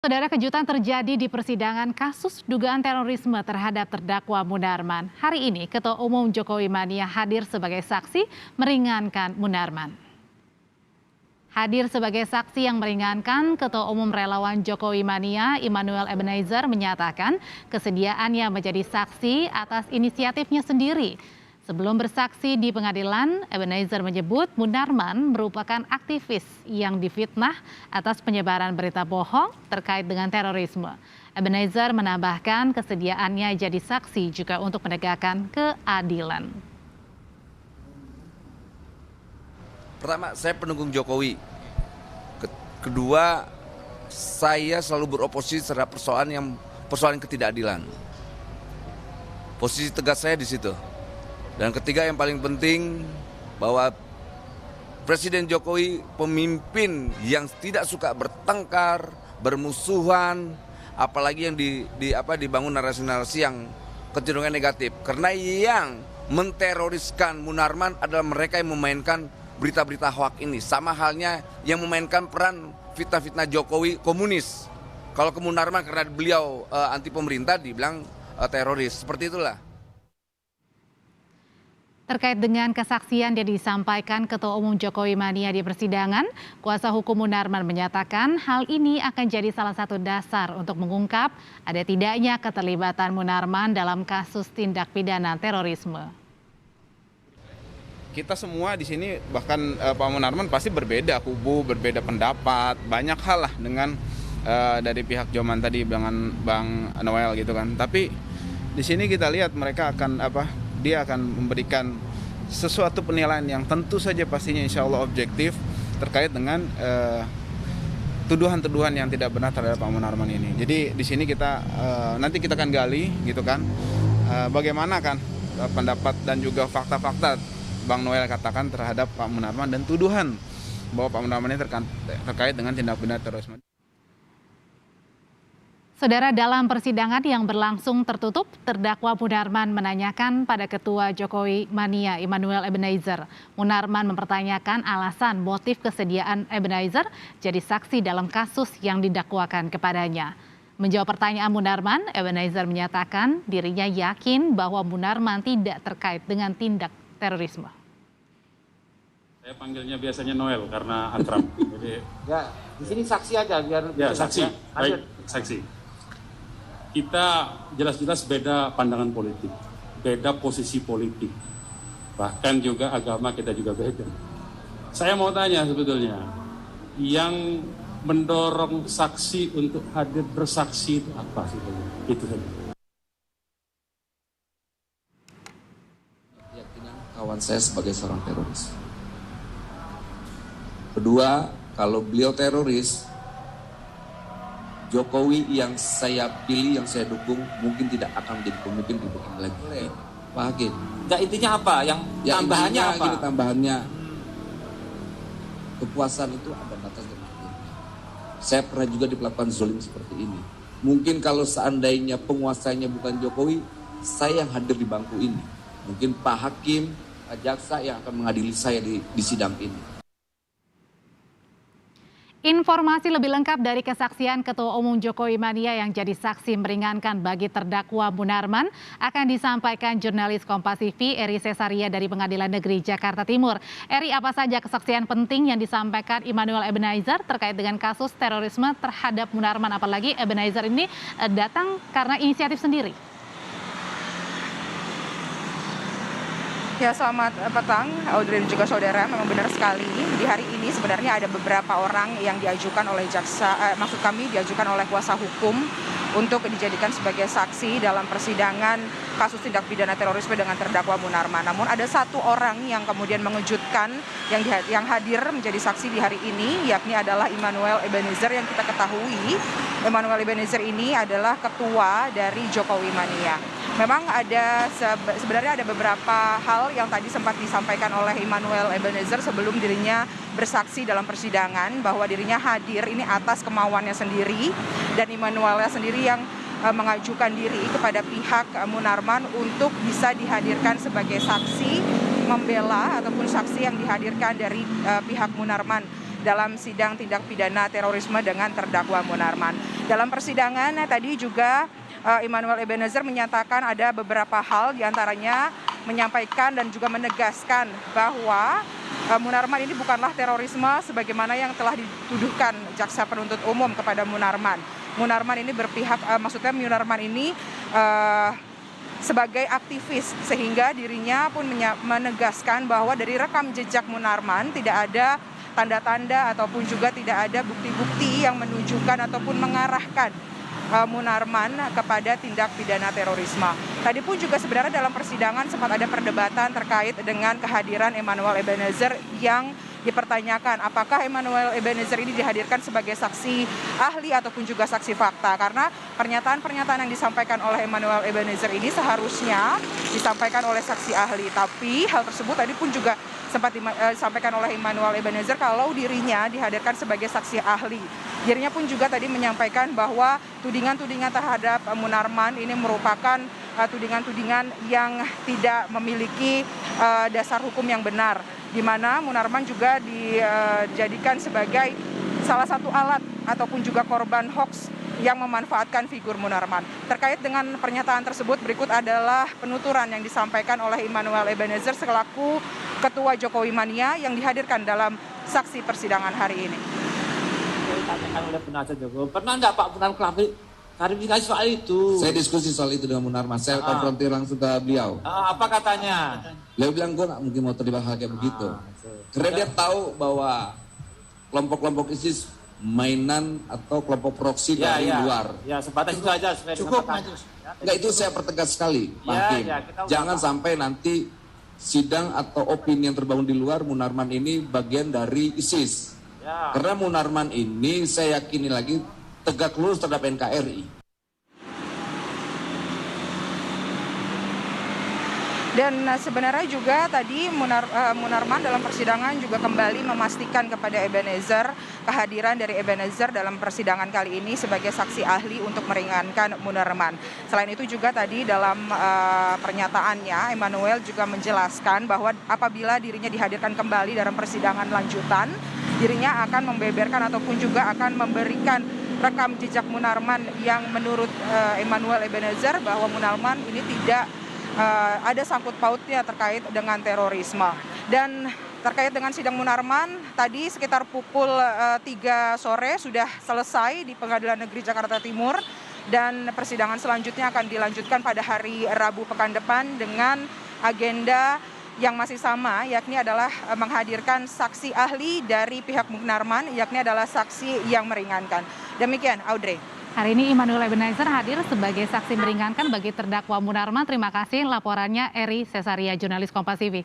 Saudara, kejutan terjadi di persidangan kasus dugaan terorisme terhadap terdakwa Munarman. Hari ini, Ketua Umum Jokowi Mania hadir sebagai saksi meringankan Munarman. Hadir sebagai saksi yang meringankan, Ketua Umum Relawan Jokowi Mania, Immanuel Ebenezer, menyatakan kesediaannya menjadi saksi atas inisiatifnya sendiri. Sebelum bersaksi di pengadilan, Ebenezer menyebut Munarman merupakan aktivis yang difitnah atas penyebaran berita bohong terkait dengan terorisme. Ebenezer menambahkan kesediaannya jadi saksi juga untuk menegakkan keadilan. Pertama, saya pendukung Jokowi. Kedua, saya selalu beroposisi terhadap persoalan ketidakadilan. Posisi tegas saya di situ. Dan ketiga, yang paling penting, bahwa Presiden Jokowi pemimpin yang tidak suka bertengkar, bermusuhan, apalagi yang dibangun narasi-narasi yang kecenderungan negatif. Karena yang menteroriskan Munarman adalah mereka yang memainkan berita-berita hoak ini. Sama halnya yang memainkan peran fitnah-fitnah Jokowi komunis. Kalau ke Munarman karena beliau anti pemerintah dibilang teroris. Seperti itulah. Terkait dengan kesaksian yang disampaikan Ketua Umum Jokowi Mania di persidangan, kuasa hukum Munarman menyatakan hal ini akan jadi salah satu dasar untuk mengungkap ada tidaknya keterlibatan Munarman dalam kasus tindak pidana terorisme. Kita semua di sini, bahkan Pak Munarman pasti berbeda kubu, berbeda pendapat, banyak hal lah dengan dari pihak Joman tadi dengan Bang Noel gitu kan. Tapi di sini kita lihat mereka akan dia akan memberikan sesuatu penilaian yang tentu saja pastinya insya Allah objektif terkait dengan tuduhan-tuduhan yang tidak benar terhadap Pak Munarman ini. Jadi di sini kita nanti kita akan gali gitu kan, bagaimana kan pendapat dan juga fakta-fakta Bang Noel katakan terhadap Pak Munarman dan tuduhan bahwa Pak Munarman ini terkait dengan tindak pidana terorisme. Saudara, dalam persidangan yang berlangsung tertutup, terdakwa Munarman menanyakan pada Ketua Jokowi Mania, Immanuel Ebenezer. Munarman mempertanyakan alasan motif kesediaan Ebenezer jadi saksi dalam kasus yang didakwakan kepadanya. Menjawab pertanyaan Munarman, Ebenezer menyatakan dirinya yakin bahwa Munarman tidak terkait dengan tindak terorisme. Saya panggilnya biasanya Noel karena akrab. Jadi ya, di sini saksi aja biar ya saksi. Baik, saksi. Kita jelas-jelas beda pandangan politik, beda posisi politik, bahkan juga agama kita juga beda. Saya mau tanya sebetulnya, yang mendorong saksi untuk hadir bersaksi itu apa sebetulnya? Itu saja. Keyakinan kawan saya sebagai seorang teroris. Kedua, kalau beliau teroris, Jokowi yang saya pilih, yang saya dukung, mungkin tidak akan menjadi pemimpin di Republik lagi. Pak Hakim. Nah, intinya apa? Yang tambahannya apa? Gini, tambahannya, kepuasan itu ada batas dan akhirnya. Saya pernah juga diperlakukan zolim seperti ini. Mungkin kalau seandainya penguasanya bukan Jokowi, saya yang hadir di bangku ini. Mungkin Pak Hakim, Pak Jaksa yang akan mengadili saya di sidang ini. Informasi lebih lengkap dari kesaksian Ketua Umum Jokowi Mania yang jadi saksi meringankan bagi terdakwa Munarman akan disampaikan jurnalis Kompas TV Eri Cesaria dari Pengadilan Negeri Jakarta Timur. Eri, apa saja kesaksian penting yang disampaikan Immanuel Ebenezer terkait dengan kasus terorisme terhadap Munarman, apalagi Ebenezer ini datang karena inisiatif sendiri? Ya, selamat petang, Audrey dan juga saudara. Memang benar sekali, di hari ini sebenarnya ada beberapa orang yang diajukan oleh diajukan oleh kuasa hukum untuk dijadikan sebagai saksi dalam persidangan kasus tindak pidana terorisme dengan terdakwa Munarman. Namun ada satu orang yang kemudian mengejutkan yang hadir menjadi saksi di hari ini, yakni adalah Immanuel Ebenezer. Yang kita ketahui, Immanuel Ebenezer ini adalah ketua dari Jokowi Mania. Memang sebenarnya ada beberapa hal yang tadi sempat disampaikan oleh Immanuel Ebenezer sebelum dirinya bersaksi dalam persidangan, bahwa dirinya hadir ini atas kemauannya sendiri, dan Immanuelnya sendiri yang mengajukan diri kepada pihak Munarman untuk bisa dihadirkan sebagai saksi membela ataupun saksi yang dihadirkan dari pihak Munarman dalam sidang tindak pidana terorisme dengan terdakwa Munarman. Dalam persidangan tadi juga Immanuel Ebenezer menyatakan ada beberapa hal, diantaranya menyampaikan dan juga menegaskan bahwa Munarman ini bukanlah terorisme sebagaimana yang telah dituduhkan jaksa penuntut umum kepada Munarman. Munarman ini berpihak, maksudnya Munarman ini sebagai aktivis, sehingga dirinya pun menegaskan bahwa dari rekam jejak Munarman tidak ada tanda-tanda ataupun juga tidak ada bukti-bukti yang menunjukkan ataupun mengarahkan Munarman kepada tindak pidana terorisme. Tadi pun juga sebenarnya dalam persidangan sempat ada perdebatan terkait dengan kehadiran Immanuel Ebenezer yang dipertanyakan apakah Immanuel Ebenezer ini dihadirkan sebagai saksi ahli ataupun juga saksi fakta, karena pernyataan-pernyataan yang disampaikan oleh Immanuel Ebenezer ini seharusnya disampaikan oleh saksi ahli, tapi hal tersebut tadi pun juga sempat disampaikan oleh Immanuel Ebenezer kalau dirinya dihadirkan sebagai saksi ahli. Dirinya pun juga tadi menyampaikan bahwa tudingan-tudingan terhadap Munarman ini merupakan tudingan-tudingan yang tidak memiliki dasar hukum yang benar, di mana Munarman juga dijadikan sebagai salah satu alat ataupun juga korban hoax yang memanfaatkan figur Munarman. Terkait dengan pernyataan tersebut, berikut adalah penuturan yang disampaikan oleh Immanuel Ebenezer selaku Ketua Jokowi Mania yang dihadirkan dalam saksi persidangan hari ini. Ditanyakan oleh penasihat Jokowi, pernah enggak Pak Munarman klarifikasi soal itu? Saya diskusi soal itu dengan Munarman, saya konfrontir langsung ke beliau. Apa katanya? Beliau bilang gue gak mungkin mau terlibat hal kayak begitu. Karena dia tahu bahwa kelompok-kelompok ISIS mainan atau kelompok proksi dari luar. Ya, sebatas itu aja. Cukup, Majus. Enggak, itu saya pertegas sekali, Pak Hakim. Jangan sampai nanti sidang atau opini yang terbangun di luar Munarman ini bagian dari ISIS. Ya. Karena Munarman ini saya yakini lagi tegak lurus terhadap NKRI. Dan sebenarnya juga tadi Munarman dalam persidangan juga kembali memastikan kepada Ebenezer kehadiran dari Ebenezer dalam persidangan kali ini sebagai saksi ahli untuk meringankan Munarman. Selain itu juga tadi dalam pernyataannya Immanuel juga menjelaskan bahwa apabila dirinya dihadirkan kembali dalam persidangan lanjutan, dirinya akan membeberkan ataupun juga akan memberikan rekam jejak Munarman yang menurut Immanuel Ebenezer bahwa Munarman ini tidak ada sangkut pautnya terkait dengan terorisme. Dan terkait dengan sidang Munarman, tadi sekitar pukul 3 sore sudah selesai di Pengadilan Negeri Jakarta Timur, dan persidangan selanjutnya akan dilanjutkan pada hari Rabu pekan depan dengan agenda yang masih sama, yakni adalah menghadirkan saksi ahli dari pihak Munarman, yakni adalah saksi yang meringankan. Demikian, Audrey. Hari ini Immanuel Ebenezer hadir sebagai saksi meringankan bagi terdakwa Munarman. Terima kasih laporannya Eri Cesaria, jurnalis Kompas TV.